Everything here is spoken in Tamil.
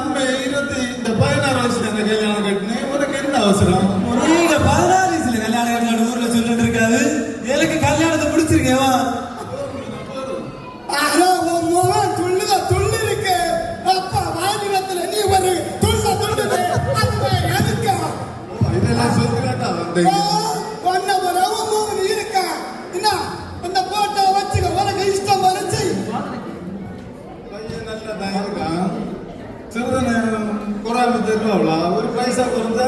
அம்மே இந்த 16 வயசுல அந்த கல்யாணம் கட்டினேன். உனக்கு என்ன அவசரம்? நீங்க 14 வயசுல கல்யாணம் கட்டின ஊர்ல சொல்லிட்டு இருக்காது. எனக்கு கல்யாணத்தை முடிச்சிருக்கேவா? இதெல்லாம் சொல்லுறாட்டா வந்து சிறுதனை குறாம தெரியுமாவளா? ஒரு பைசா குறைஞ்சா